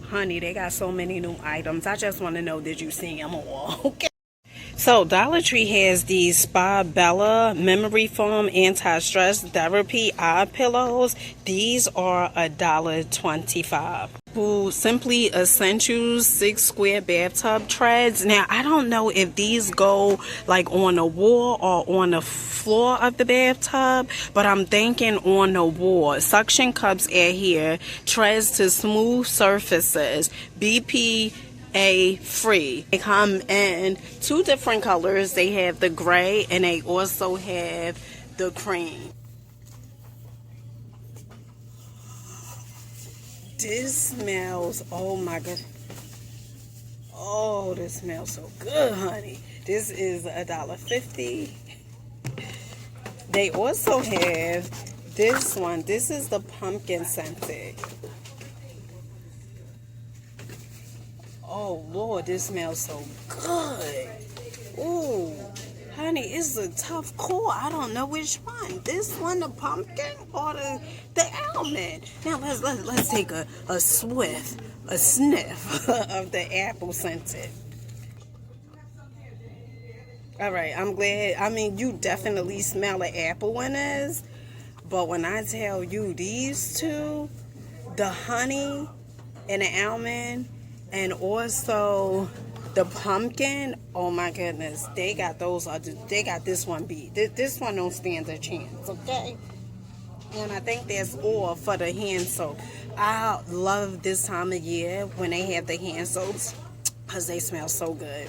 Honey, they got so many new items. I just want to know, did you see them all? Okay. So Dollar Tree has these Spa Bella memory foam anti-stress therapy eye pillows. These are $1.25. Simply Essentials 6 square bathtub treads. Now I don't know if these go like on the wall or on the floor of the bathtub, but I'm thinking on the wall. Suction cups are here. Treads to smooth surfaces. BPA free. They come in two different colors. They have the gray and they also have the cream. This smells, oh my god. Oh, this smells so good, honey. This is $1.50. They also have this one. This is the pumpkin scented. Oh Lord, this smells so good. Ooh, honey, it's a tough call. I don't know which one. This one, the pumpkin, or the almond. Now let's take a sniff of the apple scented. All right, I'm glad. I mean, you definitely smell the apple in this, but when I tell you these two, the honey and the almond, and also the pumpkin, oh my goodness, they got those. They got this one beat. This one don't stand a chance, okay? And I think that's all for the hand soap. I love this time of year when they have the hand soaps because they smell so good.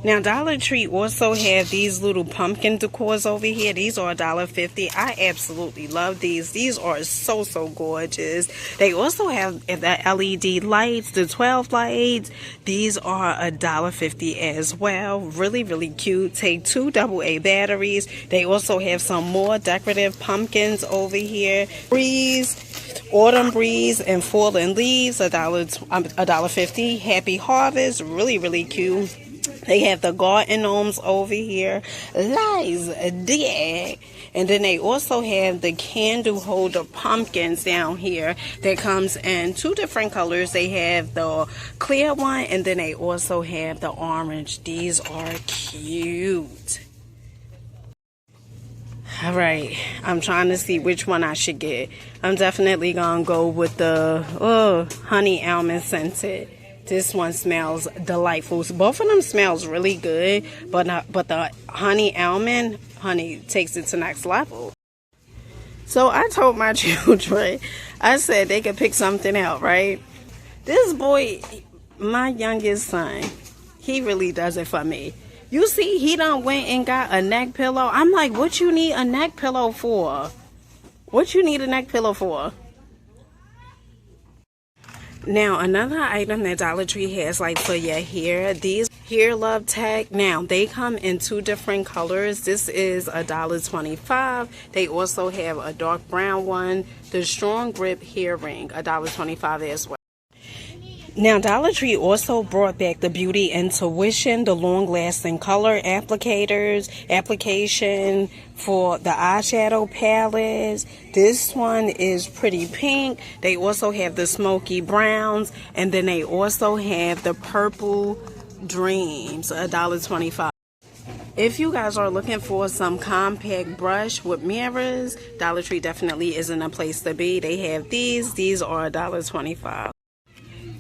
Now Dollar Tree also have these little pumpkin decors over here. These are $1.50. I absolutely love these. These are so gorgeous. They also have the LED lights, the 12 lights. These are $1.50 as well. Really cute. Take 2 AA batteries. They also have some more decorative pumpkins over here. Autumn breeze and fallen leaves, $1.50. Happy harvest. Really cute. They have the garden gnomes over here. Lies, dig. And then they also have the candle holder pumpkins down here that comes in 2 different colors. They have the clear one and then they also have the orange. These are cute. All right, I'm trying to see which one I should get. I'm definitely gonna go with the honey almond scented. This one smells delightful. Both of them smells really good, but the honey almond, honey, takes it to next level. So I told my children, I said they could pick something out, right? This boy, my youngest son, he really does it for me. You see, he done went and got a neck pillow. I'm like, what you need a neck pillow for? What you need a neck pillow for? Now, another item that Dollar Tree has, like for your hair, these Hair Love Tech. Now, they come in 2 different colors. This is $1.25. They also have a dark brown one, the Strong Grip Hair Ring, $1.25 as well. Now, Dollar Tree also brought back the Beauty Intuition, the long-lasting color application for the eyeshadow palettes. This one is pretty pink. They also have the smoky browns, and then they also have the purple dreams, $1.25. If you guys are looking for some compact brush with mirrors, Dollar Tree definitely isn't a place to be. They have these. These are $1.25.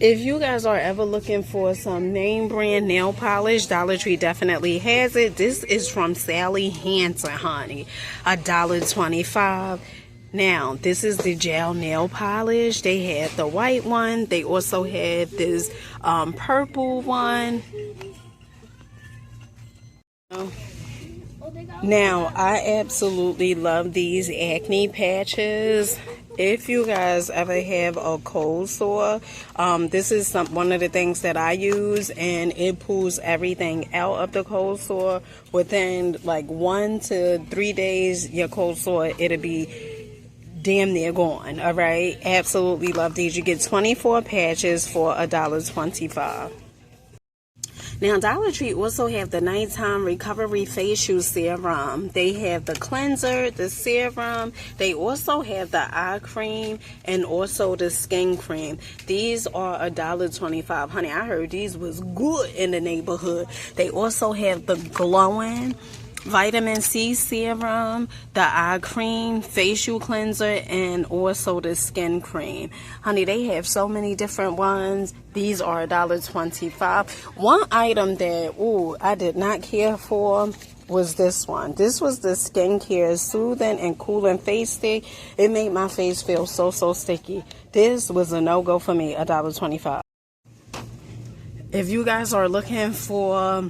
If you guys are ever looking for some name brand nail polish, Dollar Tree definitely has it. This is from Sally Hansen, honey. $1.25. Now, this is the gel nail polish. They have the white one. They also have this purple one. Now, I absolutely love these acne patches. If you guys ever have a cold sore, this is one of the things that I use, and it pulls everything out of the cold sore. Within like 1 to 3 days, your cold sore, it'll be damn near gone. All right, absolutely love these. You get 24 patches for $1.25. Now, Dollar Tree also have the nighttime recovery facial serum. They have the cleanser, the serum. They also have the eye cream and also the skin cream. These are $1.25. Honey, I heard these was good in the neighborhood. They also have the glowing vitamin C serum, the eye cream, facial cleanser, and also the skin cream. Honey, they have so many different ones. These are $1.25. One item that, I did not care for was this one. This was the skincare soothing and cooling face stick. It made my face feel so sticky. This was a no-go for me, $1.25. If you guys are looking for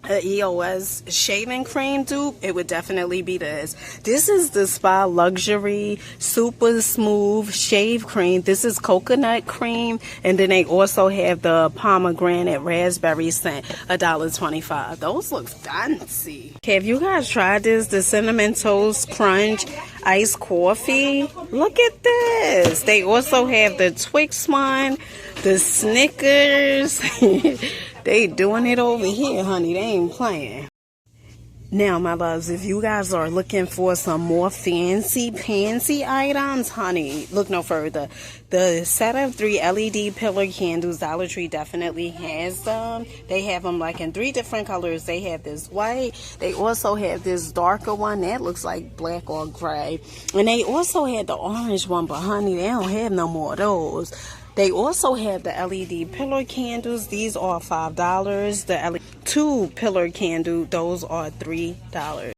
an EOS shaving cream dupe, it would definitely be this. This is the Spa Luxury Super Smooth Shave Cream. This is coconut cream, and then they also have the pomegranate raspberry scent, $1.25. Those look fancy. Okay, have you guys tried this? The Cinnamon Toast Crunch iced coffee. Look at this. They also have the Twix one, the Snickers. They doing it over here, honey. They ain't playing. Now, my loves, if you guys are looking for some more fancy items, honey, look no further. The set of 3 LED pillar candles, Dollar Tree definitely has them. They have them like in 3 different colors. They have this white. They also have this darker one that looks like black or gray. And they also had the orange one, but honey, they don't have no more of those. They also have the LED pillar candles. These are $5. The LED 2 pillar candle, those are $3.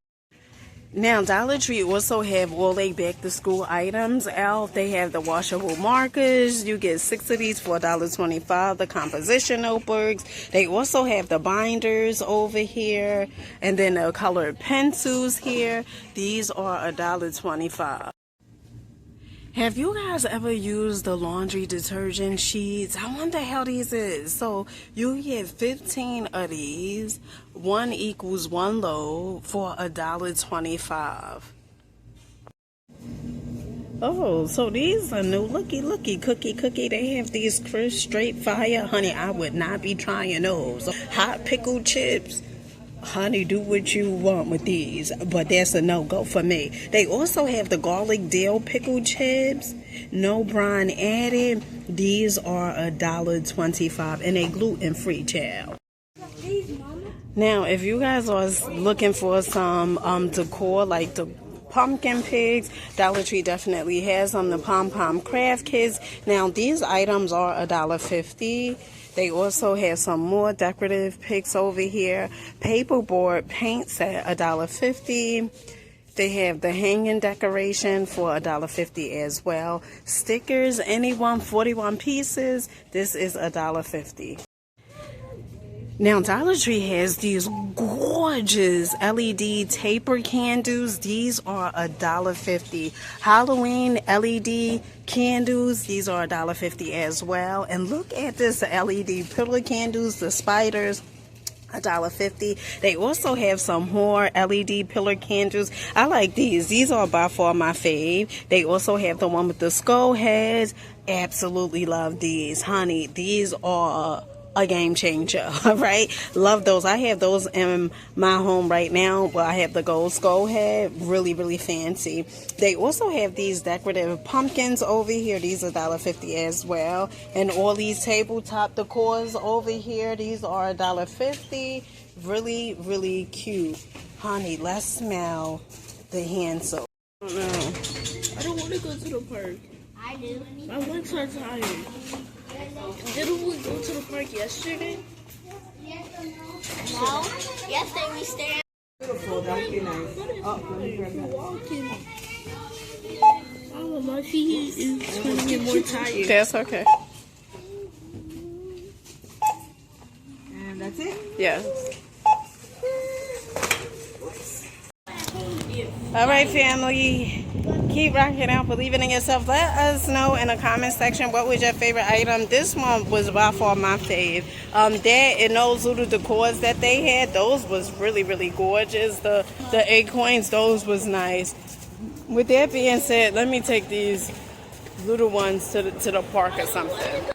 Now, Dollar Tree also have all they back to school items out. They have the washable markers. You get 6 of these for $1.25. The composition notebooks. They also have the binders over here. And then the colored pencils here. These are $1.25. Have you guys ever used the laundry detergent sheets? I wonder how these is. So you get 15 of these. 1 equals 1 load for $1.25. Oh, so these are new. Looky, cookie. They have these crisp, straight fire. Honey, I would not be trying those. Hot pickled chips. Honey, do what you want with these, but that's a no-go for me. They also have the garlic dill pickled chips, no brine added. These are $1.25, and they gluten-free, child. Now, if you guys are looking for some decor like the pumpkin pigs, Dollar Tree definitely has them. The pom-pom craft kits. Now, these items are $1.50. They also have some more decorative picks over here. Paperboard paints at $1.50. They have the hanging decoration for $1.50 as well. Stickers, anyone, 41 pieces. This is $1.50. Now, Dollar Tree has these gorgeous LED taper candles. These are $1.50. Halloween LED candles. These are $1.50 as well. And look at this LED pillar candles, the spiders. $1.50. They also have some more LED pillar candles. I like these. These are by far my fave. They also have the one with the skull heads. Absolutely love these. Honey, these are a game changer, right? Love those. I have those in my home right now. Well, I have the gold skull head. Really fancy. They also have these decorative pumpkins over here. These are $1.50 as well. And all these tabletop decors over here. These are $1.50. Really cute. Honey, let's smell the hand soap. I don't want to go to the park. I do. My legs are tired. Didn't we go to the park yesterday? No. Yesterday we stayed. Beautiful, that'd be nice. We're walking. Oh, my feet is going to get more tired. That's okay. And that's it? Yeah. All right, family. Keep rocking out, believing in yourself. Let us know in the comment section what was your favorite item. This one was by far my fave. That and those little decors that they had, those was really gorgeous. The acorns, those was nice. With that being said, let me take these little ones to the park or something.